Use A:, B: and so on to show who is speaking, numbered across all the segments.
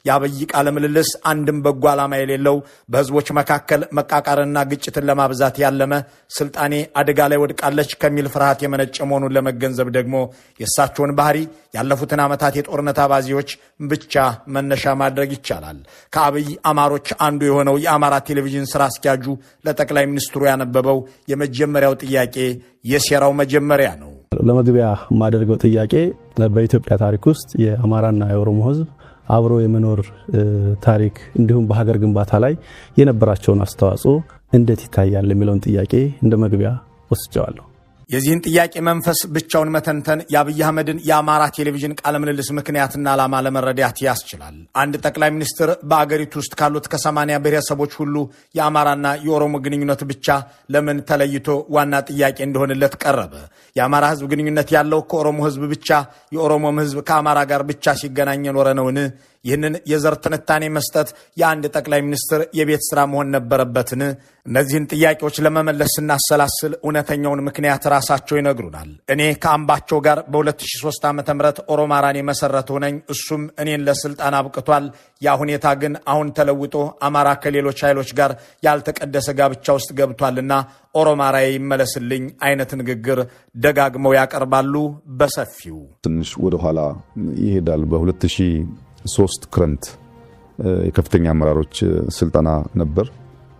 A: የአብይ ቃለ ምልልስ አንድም በጎ ዓላማ የሌለው በህዝቦች መካከል መቃቃርና ግጭትን ለማብዛት ያለመ ስልጣኔ አደጋ ላይ ወድቃለች ከሚል ፍርሃት የመነጨ መሆኑን ለመገንዘብ ደግሞ የእሳቸውን ባህሪ ያለፉትን ዓመታት የጦርነት አባዚዎች ብቻ መነሻ ማድረግ ይቻላል። ከአብይ አማሮች አንዱ የሆነው የአማራ ቴሌቪዥን ስራ አስኪያጁ ለጠቅላይ ሚኒስትሩ ያነበበው የመጀመሪያው ጥያቄ የሴራው መጀመሪያ ነው።
B: ለመግቢያ ማደርገው ጥያቄ በኢትዮጵያ ታሪክ ውስጥ የአማራና የኦሮሞ ህዝብ አብሮ የመኖር ታሪክ እንዲሁም በሀገር ግንባታ ላይ የነበራቸውን አስተዋጽኦ እንዴት ይታያል የሚለውን ጥያቄ እንደ መግቢያ ወስጀዋለሁ።
A: የዚህን ጥያቄ መንፈስ ብቻውን መተንተን የአብይ አህመድን የአማራ ቴሌቪዥን ቃለ ምልልስ ምክንያትና ዓላማ ለመረዳት ያስችላል። አንድ ጠቅላይ ሚኒስትር በአገሪቱ ውስጥ ካሉት ከ80 ብሔረሰቦች ሁሉ የአማራና የኦሮሞ ግንኙነት ብቻ ለምን ተለይቶ ዋና ጥያቄ እንደሆነለት ቀረበ? የአማራ ህዝብ ግንኙነት ያለው ከኦሮሞ ህዝብ ብቻ፣ የኦሮሞም ህዝብ ከአማራ ጋር ብቻ ሲገናኝ ኖረ ነውን? ይህንን የዘር ትንታኔ መስጠት የአንድ ጠቅላይ ሚኒስትር የቤት ሥራ መሆን ነበረበትን? እነዚህን ጥያቄዎች ለመመለስ ስናሰላስል እውነተኛውን ምክንያት ራሳቸው ይነግሩናል። እኔ ከአምባቸው ጋር በ2003 ዓ.ም ኦሮማራን የመሰረተው ነኝ። እሱም እኔን ለስልጣን አብቅቷል። ያ ሁኔታ ግን አሁን ተለውጦ አማራ ከሌሎች ኃይሎች ጋር ያልተቀደሰ ጋብቻ ውስጥ ገብቷልና ኦሮማራ ይመለስልኝ አይነት ንግግር ደጋግመው ያቀርባሉ በሰፊው።
C: ትንሽ ወደ ኋላ ይሄዳል። በ2003 ክረምት የከፍተኛ አመራሮች ስልጠና ነበር።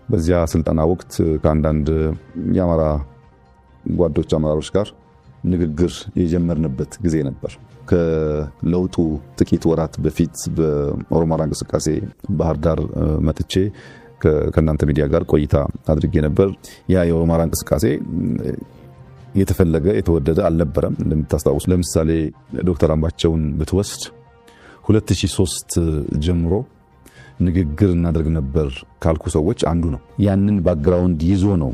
C: በዚያ ስልጠና ወቅት ከአንዳንድ የአማራ ጓዶች አመራሮች ጋር ንግግር የጀመርንበት ጊዜ ነበር። ከለውጡ ጥቂት ወራት በፊት በኦሮማራ እንቅስቃሴ ባህር ዳር መጥቼ ከእናንተ ሚዲያ ጋር ቆይታ አድርጌ ነበር። ያ የኦሮማራ እንቅስቃሴ የተፈለገ የተወደደ አልነበረም። እንደምታስታውሱ ለምሳሌ ዶክተር አምባቸውን ብትወስድ 2003 ጀምሮ ንግግር እናደርግ ነበር ካልኩ ሰዎች አንዱ ነው። ያንን ባክግራውንድ ይዞ ነው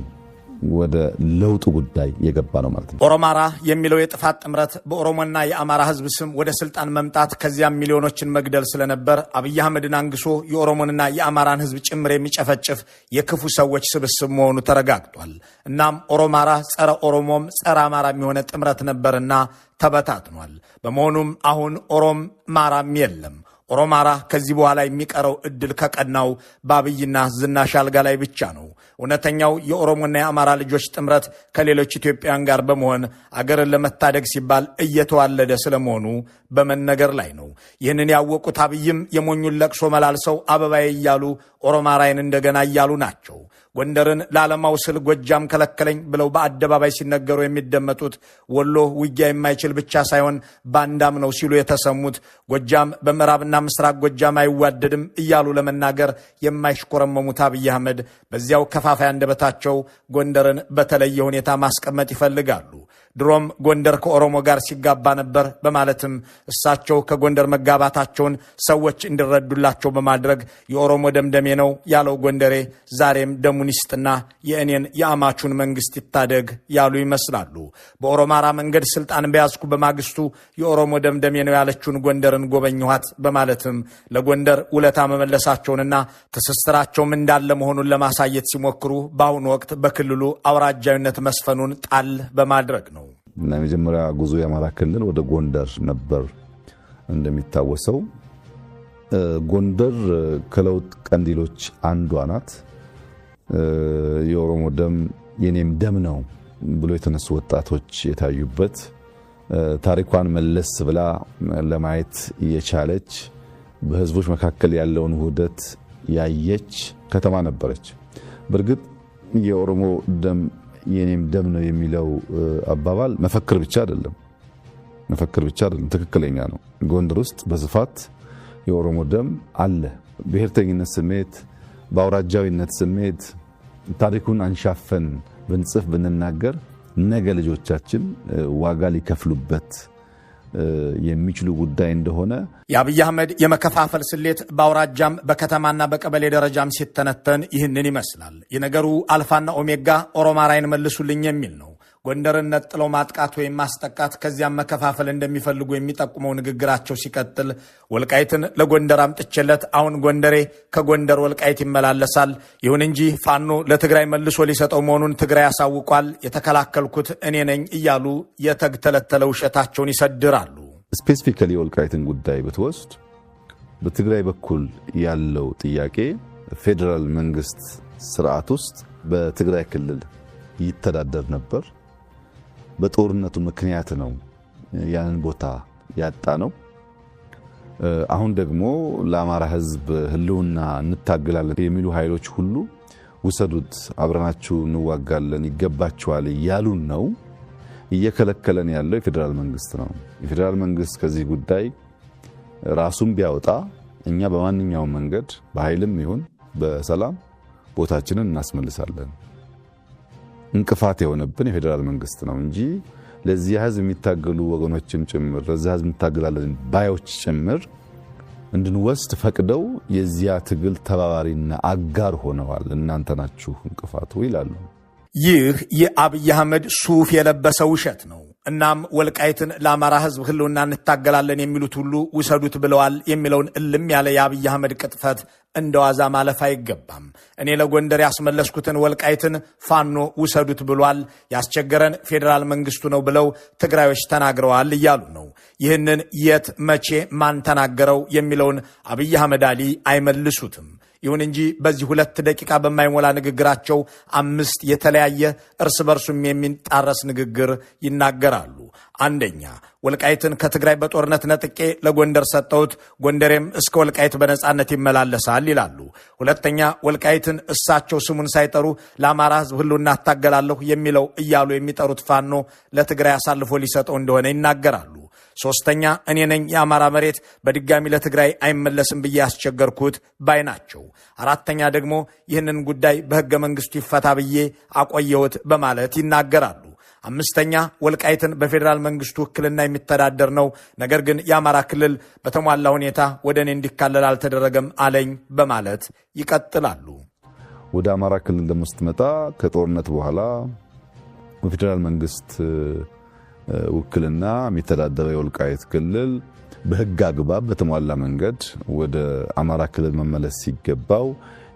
C: ወደ ለውጡ ጉዳይ የገባ ነው ማለት ነው።
A: ኦሮማራ የሚለው የጥፋት ጥምረት በኦሮሞና የአማራ ህዝብ ስም ወደ ስልጣን መምጣት ከዚያም ሚሊዮኖችን መግደል ስለነበር አብይ አህመድን አንግሶ የኦሮሞንና የአማራን ህዝብ ጭምር የሚጨፈጭፍ የክፉ ሰዎች ስብስብ መሆኑ ተረጋግጧል። እናም ኦሮማራ ጸረ ኦሮሞም ጸረ አማራም የሆነ ጥምረት ነበርና ተበታትኗል። በመሆኑም አሁን ኦሮማራም የለም። ኦሮማራ ከዚህ በኋላ የሚቀረው እድል ከቀናው በአብይና ዝናሽ አልጋ ላይ ብቻ ነው። እውነተኛው የኦሮሞና የአማራ ልጆች ጥምረት ከሌሎች ኢትዮጵያውያን ጋር በመሆን አገርን ለመታደግ ሲባል እየተዋለደ ስለመሆኑ በመነገር ላይ ነው። ይህንን ያወቁት አብይም የሞኙን ለቅሶ መላልሰው አበባዬ እያሉ ኦሮማራይን እንደገና እያሉ ናቸው። ጎንደርን ለዓለማው ስል ጎጃም ከለከለኝ ብለው በአደባባይ ሲነገሩ የሚደመጡት ወሎ ውጊያ የማይችል ብቻ ሳይሆን ባንዳም ነው ሲሉ የተሰሙት ጎጃም በምዕራብና ምስራቅ ጎጃም አይዋደድም እያሉ ለመናገር የማይሽኮረመሙት አብይ አህመድ በዚያው ከፋፋይ አንደበታቸው ጎንደርን በተለየ ሁኔታ ማስቀመጥ ይፈልጋሉ። ድሮም ጎንደር ከኦሮሞ ጋር ሲጋባ ነበር በማለትም እሳቸው ከጎንደር መጋባታቸውን ሰዎች እንዲረዱላቸው በማድረግ የኦሮሞ ደምደሜ ነው ያለው ጎንደሬ ዛሬም ደሙን ይስጥና የእኔን የአማቹን መንግስት ይታደግ ያሉ ይመስላሉ። በኦሮማራ መንገድ ስልጣን በያዝኩ በማግስቱ የኦሮሞ ደምደሜ ነው ያለችውን ጎንደርን ጎበኘኋት በማለትም ለጎንደር ውለታ መመለሳቸውንና ትስስራቸውም እንዳለ መሆኑን ለማሳየት ሲሞክሩ በአሁኑ ወቅት በክልሉ አውራጃዊነት መስፈኑን ጣል በማድረግ ነው።
C: እና የመጀመሪያ ጉዞ የአማራ ክልል ወደ ጎንደር ነበር። እንደሚታወሰው ጎንደር ከለውጥ ቀንዲሎች አንዷ ናት። የኦሮሞ ደም የኔም ደም ነው ብሎ የተነሱ ወጣቶች የታዩበት ታሪኳን መለስ ብላ ለማየት የቻለች በህዝቦች መካከል ያለውን ውህደት ያየች ከተማ ነበረች። በእርግጥ የኦሮሞ ደም የኔም ደም ነው የሚለው አባባል መፈክር ብቻ አይደለም፣ ትክክለኛ ነው። ጎንደር ውስጥ በስፋት የኦሮሞ ደም አለ። ብሔርተኝነት ስሜት፣ በአውራጃዊነት ስሜት ታሪኩን አንሻፈን ብንጽፍ ብንናገር ነገ ልጆቻችን ዋጋ ሊከፍሉበት የሚችሉ ጉዳይ እንደሆነ
A: የአብይ አህመድ የመከፋፈል ስሌት በአውራጃም በከተማና በቀበሌ ደረጃም ሲተነተን ይህንን ይመስላል። የነገሩ አልፋና ኦሜጋ ኦሮማራይን መልሱልኝ የሚል ነው። ጎንደርን ነጥለው ማጥቃት ወይም ማስጠቃት ከዚያም መከፋፈል እንደሚፈልጉ የሚጠቁመው ንግግራቸው ሲቀጥል ወልቃይትን ለጎንደር አምጥቼለት አሁን ጎንደሬ ከጎንደር ወልቃይት ይመላለሳል። ይሁን እንጂ ፋኖ ለትግራይ መልሶ ሊሰጠው መሆኑን ትግራይ ያሳውቋል። የተከላከልኩት እኔ ነኝ እያሉ የተግተለተለ ውሸታቸውን ይሰድራሉ።
C: ስፔሲፊካሊ ወልቃይትን ጉዳይ ብትወስድ በትግራይ በኩል ያለው ጥያቄ ፌደራል መንግስት ስርዓት ውስጥ በትግራይ ክልል ይተዳደር ነበር። በጦርነቱ ምክንያት ነው ያንን ቦታ ያጣ ነው። አሁን ደግሞ ለአማራ ህዝብ ህልውና እንታገላለን የሚሉ ኃይሎች ሁሉ ውሰዱት፣ አብረናችሁ እንዋጋለን፣ ይገባችኋል ያሉን ነው። እየከለከለን ያለው የፌደራል መንግስት ነው። የፌደራል መንግስት ከዚህ ጉዳይ ራሱን ቢያወጣ እኛ በማንኛውም መንገድ በኃይልም ይሁን በሰላም ቦታችንን እናስመልሳለን። እንቅፋት የሆነብን የፌደራል መንግስት ነው እንጂ ለዚህ ህዝብ የሚታገሉ ወገኖችም ጭምር ለዚህ ህዝብ እንታገላለን ባዮች ጭምር እንድንወስድ ፈቅደው የዚያ ትግል ተባባሪና አጋር ሆነዋል። እናንተ ናችሁ እንቅፋቱ ይላሉ።
A: ይህ የአብይ አህመድ ሱፍ የለበሰ ውሸት ነው። እናም ወልቃይትን ለአማራ ህዝብ ህልውና እንታገላለን የሚሉት ሁሉ ውሰዱት ብለዋል የሚለውን እልም ያለ የአብይ አህመድ ቅጥፈት እንደዋዛ ማለፍ አይገባም። እኔ ለጎንደር ያስመለስኩትን ወልቃይትን ፋኖ ውሰዱት ብሏል፣ ያስቸገረን ፌዴራል መንግስቱ ነው ብለው ትግራዮች ተናግረዋል እያሉ ነው። ይህንን የት መቼ ማን ተናገረው የሚለውን አብይ አህመድ አሊ አይመልሱትም። ይሁን እንጂ በዚህ 2 ደቂቃ በማይሞላ ንግግራቸው 5 የተለያየ እርስ በርሱም የሚጣረስ ንግግር ይናገራሉ። አንደኛ፣ ወልቃይትን ከትግራይ በጦርነት ነጥቄ ለጎንደር ሰጠሁት፣ ጎንደሬም እስከ ወልቃይት በነጻነት ይመላለሳል ይላሉ። ሁለተኛ፣ ወልቃይትን እሳቸው ስሙን ሳይጠሩ ለአማራ ህዝብ ህልውና እታገላለሁ የሚለው እያሉ የሚጠሩት ፋኖ ለትግራይ አሳልፎ ሊሰጠው እንደሆነ ይናገራሉ። ሶስተኛ፣ እኔ ነኝ የአማራ መሬት በድጋሚ ለትግራይ አይመለስም ብዬ ያስቸገርኩት ባይ ናቸው። አራተኛ ደግሞ ይህንን ጉዳይ በህገ መንግስቱ ይፈታ ብዬ አቆየሁት በማለት ይናገራሉ። አምስተኛ፣ ወልቃይትን በፌዴራል መንግስቱ ውክልና የሚተዳደር ነው፣ ነገር ግን የአማራ ክልል በተሟላ ሁኔታ ወደ እኔ እንዲካለል አልተደረገም አለኝ በማለት ይቀጥላሉ።
C: ወደ አማራ ክልል ደግሞ ስትመጣ ከጦርነት በኋላ በፌዴራል መንግስት ውክልና የሚተዳደረው የወልቃይት ክልል በህግ አግባብ በተሟላ መንገድ ወደ አማራ ክልል መመለስ ሲገባው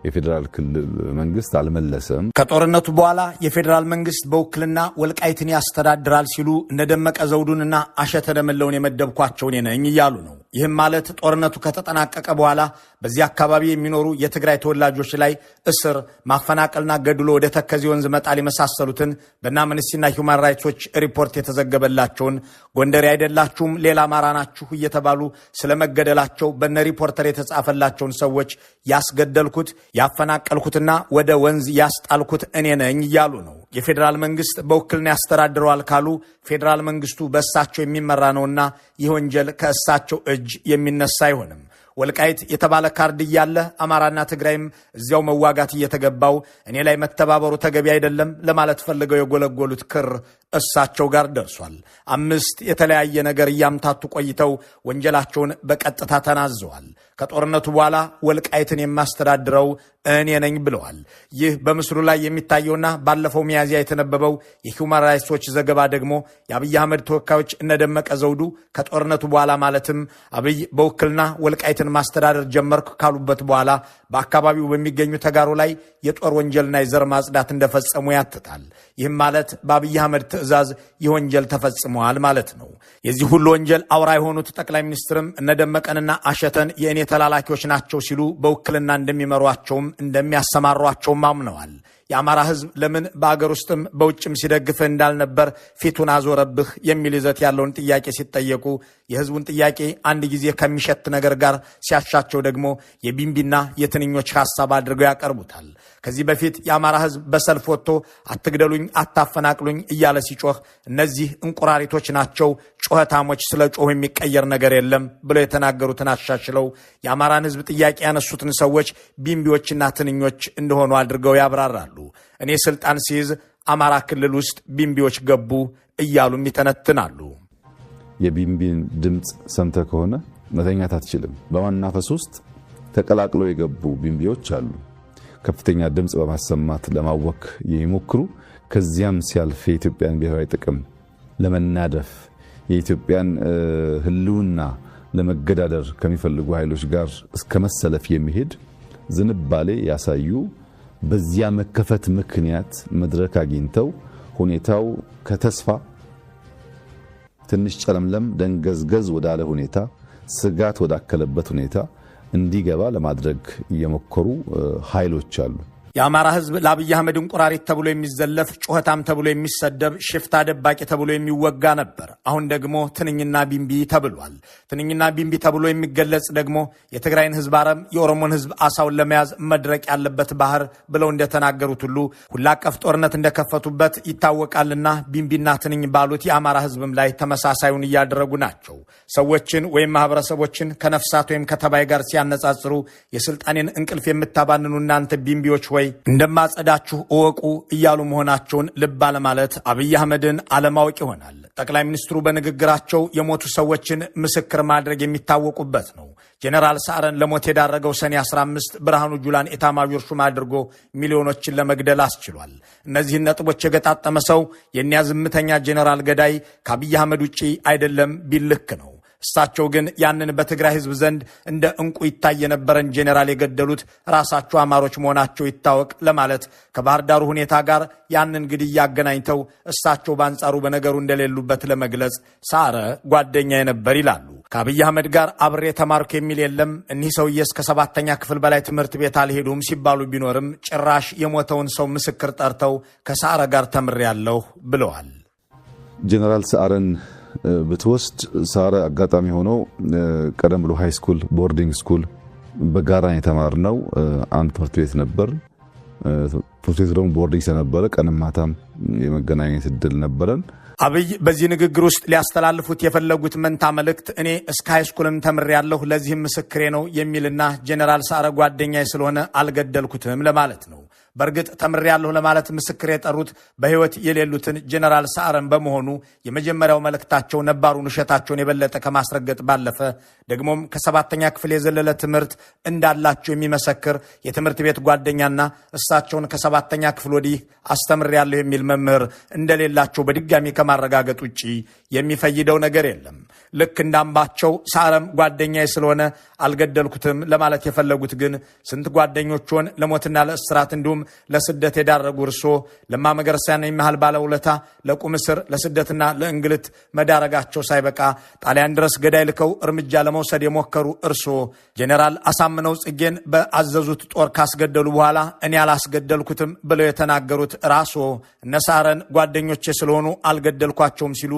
C: የፌዴራል ክልል መንግስት አልመለሰም።
A: ከጦርነቱ በኋላ የፌዴራል መንግስት በውክልና ወልቃይትን ያስተዳድራል ሲሉ እነደመቀ ዘውዱንና አሸተ ደምለውን የመደብኳቸው እኔ ነኝ እያሉ ነው። ይህም ማለት ጦርነቱ ከተጠናቀቀ በኋላ በዚህ አካባቢ የሚኖሩ የትግራይ ተወላጆች ላይ እስር፣ ማፈናቀልና ገድሎ ወደ ተከዜ ወንዝ መጣል የመሳሰሉትን በእነ አምነስቲና ሂውማን ራይትስ ዎች ሪፖርት የተዘገበላቸውን ጎንደሬ አይደላችሁም ሌላ አማራ ናችሁ እየተባሉ ስለመገደላቸው በነ ሪፖርተር የተጻፈላቸውን ሰዎች ያስገደልኩት ያፈናቀልኩትና ወደ ወንዝ ያስጣልኩት እኔ ነኝ እያሉ ነው። የፌዴራል መንግስት በውክልና ያስተዳድረዋል ካሉ ፌዴራል መንግስቱ በእሳቸው የሚመራ ነውና ይህ ወንጀል ከእሳቸው እጅ የሚነሳ አይሆንም። ወልቃይት የተባለ ካርድ እያለ አማራና ትግራይም እዚያው መዋጋት እየተገባው እኔ ላይ መተባበሩ ተገቢ አይደለም ለማለት ፈልገው የጎለጎሉት ክር እሳቸው ጋር ደርሷል። 5 የተለያየ ነገር እያምታቱ ቆይተው ወንጀላቸውን በቀጥታ ተናዘዋል። ከጦርነቱ በኋላ ወልቃይትን የማስተዳድረው እኔ ነኝ ብለዋል። ይህ በምስሉ ላይ የሚታየውና ባለፈው ሚያዝያ የተነበበው የሂውማን ራይትስ ዎች ዘገባ ደግሞ የአብይ አህመድ ተወካዮች እነደመቀ ዘውዱ ከጦርነቱ በኋላ ማለትም አብይ በውክልና ወልቃይትን ማስተዳደር ጀመርኩ ካሉበት በኋላ በአካባቢው በሚገኙ ተጋሩ ላይ የጦር ወንጀልና የዘር ማጽዳት እንደፈጸሙ ያትታል። ይህም ማለት በአብይ አህመድ ትዕዛዝ ይህ ወንጀል ተፈጽመዋል ማለት ነው። የዚህ ሁሉ ወንጀል አውራ የሆኑት ጠቅላይ ሚኒስትርም እነደመቀንና አሸተን የእኔ ተላላኪዎች ናቸው ሲሉ በውክልና እንደሚመሯቸውም እንደሚያሰማሯቸውም አምነዋል። የአማራ ህዝብ ለምን በአገር ውስጥም በውጭም ሲደግፍህ እንዳልነበር ፊቱን አዞረብህ የሚል ይዘት ያለውን ጥያቄ ሲጠየቁ የህዝቡን ጥያቄ አንድ ጊዜ ከሚሸት ነገር ጋር ሲያሻቸው ደግሞ የቢምቢና የትንኞች ሐሳብ አድርገው ያቀርቡታል። ከዚህ በፊት የአማራ ህዝብ በሰልፍ ወጥቶ አትግደሉኝ፣ አታፈናቅሉኝ እያለ ሲጮህ እነዚህ እንቁራሪቶች ናቸው ጩኸታሞች፣ ስለ ጮህ የሚቀየር ነገር የለም ብለው የተናገሩትን አሻሽለው የአማራን ህዝብ ጥያቄ ያነሱትን ሰዎች ቢምቢዎችና ትንኞች እንደሆኑ አድርገው ያብራራሉ። እኔ ስልጣን ሲይዝ አማራ ክልል ውስጥ ቢምቢዎች ገቡ እያሉም ይተነትናሉ።
C: የቢምቢን ድምፅ ሰምተህ ከሆነ መተኛት አትችልም። በማናፈስ ውስጥ ተቀላቅለው የገቡ ቢምቢዎች አሉ። ከፍተኛ ድምፅ በማሰማት ለማወክ የሚሞክሩ ከዚያም ሲያልፍ የኢትዮጵያን ብሔራዊ ጥቅም ለመናደፍ የኢትዮጵያን ህልውና ለመገዳደር ከሚፈልጉ ኃይሎች ጋር እስከ መሰለፍ የሚሄድ ዝንባሌ ያሳዩ በዚያ መከፈት ምክንያት መድረክ አግኝተው ሁኔታው ከተስፋ ትንሽ ጨለምለም ደንገዝገዝ ወዳለ ሁኔታ ስጋት ወዳከለበት ሁኔታ እንዲገባ ለማድረግ እየሞከሩ ኃይሎች አሉ።
A: የአማራ ህዝብ ለአብይ አህመድ እንቁራሪት ተብሎ የሚዘለፍ ጩኸታም ተብሎ የሚሰደብ ሽፍታ ደባቂ ተብሎ የሚወጋ ነበር። አሁን ደግሞ ትንኝና ቢንቢ ተብሏል። ትንኝና ቢንቢ ተብሎ የሚገለጽ ደግሞ የትግራይን ህዝብ አረም፣ የኦሮሞን ህዝብ አሳውን ለመያዝ መድረቅ ያለበት ባህር ብለው እንደተናገሩት ሁሉ ሁላ አቀፍ ጦርነት እንደከፈቱበት ይታወቃልና ቢንቢና ትንኝ ባሉት የአማራ ህዝብም ላይ ተመሳሳዩን እያደረጉ ናቸው። ሰዎችን ወይም ማህበረሰቦችን ከነፍሳት ወይም ከተባይ ጋር ሲያነጻጽሩ የስልጣኔን እንቅልፍ የምታባንኑ እናንተ ቢንቢዎች ወይ እንደማጸዳችሁ እወቁ እያሉ መሆናቸውን ልብ አለማለት አብይ አህመድን አለማወቅ ይሆናል። ጠቅላይ ሚኒስትሩ በንግግራቸው የሞቱ ሰዎችን ምስክር ማድረግ የሚታወቁበት ነው። ጄኔራል ሰዓረን ለሞት የዳረገው ሰኔ 15 ብርሃኑ ጁላን ኤታማዦር ሹም አድርጎ ሚሊዮኖችን ለመግደል አስችሏል። እነዚህን ነጥቦች የገጣጠመ ሰው የኒያ ዝምተኛ ጄኔራል ገዳይ ከአብይ አህመድ ውጪ አይደለም ቢልክ ነው። እሳቸው ግን ያንን በትግራይ ህዝብ ዘንድ እንደ እንቁ ይታይ የነበረን ጄኔራል የገደሉት ራሳቸው አማሮች መሆናቸው ይታወቅ ለማለት ከባህር ዳሩ ሁኔታ ጋር ያንን ግድያ አገናኝተው እሳቸው በአንጻሩ በነገሩ እንደሌሉበት ለመግለጽ ሰዓረ ጓደኛ የነበር ይላሉ። ከአብይ አህመድ ጋር አብሬ ተማርኩ የሚል የለም። እኒህ ሰውዬ እስከ 7ኛ ክፍል በላይ ትምህርት ቤት አልሄዱም ሲባሉ ቢኖርም ጭራሽ የሞተውን ሰው ምስክር ጠርተው ከሰዓረ ጋር ተምሬያለሁ ብለዋል።
C: ጄኔራል ሰዓረን ብትወስድ ሰዓረ አጋጣሚ ሆኖ ቀደም ብሎ ሃይ ስኩል ቦርዲንግ ስኩል በጋራ የተማርነው አንድ ትምህርት ቤት ነበር። ትምህርት ቤት ደግሞ ቦርዲንግ ስለነበረ ቀንም ማታም የመገናኘት እድል ነበረን።
A: አብይ በዚህ ንግግር ውስጥ ሊያስተላልፉት የፈለጉት መንታ መልእክት እኔ እስከ ሃይስኩልም ተምሬያለሁ ለዚህም ምስክሬ ነው የሚልና ጄኔራል ሰዓረ ጓደኛዬ ስለሆነ አልገደልኩትም ለማለት ነው። በእርግጥ ተምሬያለሁ ለማለት ምስክር የጠሩት በህይወት የሌሉትን ጄኔራል ሰዓረን በመሆኑ የመጀመሪያው መልእክታቸው ነባሩን ውሸታቸውን የበለጠ ከማስረገጥ ባለፈ ደግሞም ከ7ኛ ክፍል የዘለለ ትምህርት እንዳላቸው የሚመሰክር የትምህርት ቤት ጓደኛና እሳቸውን ከ7ኛ ክፍል ወዲህ አስተምሬያለሁ የሚል መምህር እንደሌላቸው በድጋሚ ከማረጋገጥ ውጪ የሚፈይደው ነገር የለም። ልክ እንዳምባቸው ሰዓረም ጓደኛዬ ስለሆነ አልገደልኩትም ለማለት የፈለጉት ግን ስንት ጓደኞችን ለሞትና ለእስራት እንዲሁም ለስደት የዳረጉ እርሶ ለማ መገርሳን የሚያህል ባለውለታ ለቁም እስር ለስደትና ለእንግልት መዳረጋቸው ሳይበቃ ጣሊያን ድረስ ገዳይ ልከው እርምጃ ለመውሰድ የሞከሩ እርሶ ጄኔራል አሳምነው ጽጌን በአዘዙት ጦር ካስገደሉ በኋላ እኔ አላስገደልኩትም ብለው የተናገሩት ራሶ እነ ሰዓረን ጓደኞቼ ስለሆኑ አልገደልኳቸውም ሲሉ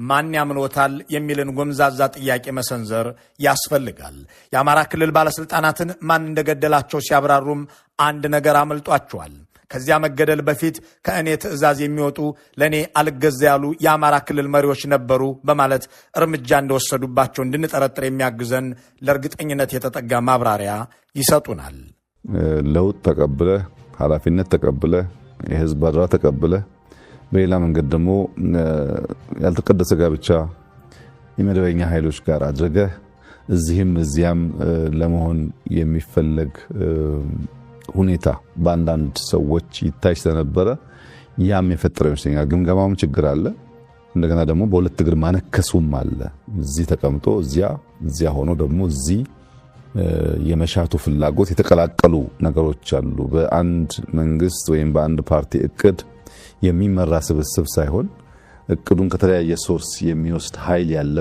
A: ማን ያምኖታል የሚልን ጎምዛዛ ጥያቄ መሰንዘር ያስፈልጋል። የአማራ ክልል ባለስልጣናትን ማን እንደገደላቸው ሲያብራሩም አንድ ነገር አመልጧቸዋል። ከዚያ መገደል በፊት ከእኔ ትዕዛዝ የሚወጡ ለእኔ አልገዛ ያሉ የአማራ ክልል መሪዎች ነበሩ በማለት እርምጃ እንደወሰዱባቸው እንድንጠረጥር የሚያግዘን ለእርግጠኝነት የተጠጋ ማብራሪያ ይሰጡናል።
C: ለውጥ ተቀብለ ኃላፊነት ተቀብለ የህዝብ አደራ ተቀብለ በሌላ መንገድ ደግሞ ያልተቀደሰ ጋብቻ የመደበኛ ኃይሎች ጋር አድርገህ እዚህም እዚያም ለመሆን የሚፈለግ ሁኔታ በአንዳንድ ሰዎች ይታይ ስለነበረ ያም የፈጠረው ይመስለኛል። ግምገማውም ችግር አለ። እንደገና ደግሞ በሁለት እግር ማነከሱም አለ። እዚህ ተቀምጦ እዚያ ሆኖ ደግሞ እዚህ የመሻቱ ፍላጎት የተቀላቀሉ ነገሮች አሉ። በአንድ መንግስት ወይም በአንድ ፓርቲ እቅድ የሚመራ ስብስብ ሳይሆን እቅዱን ከተለያየ ሶርስ የሚወስድ ኃይል ያለ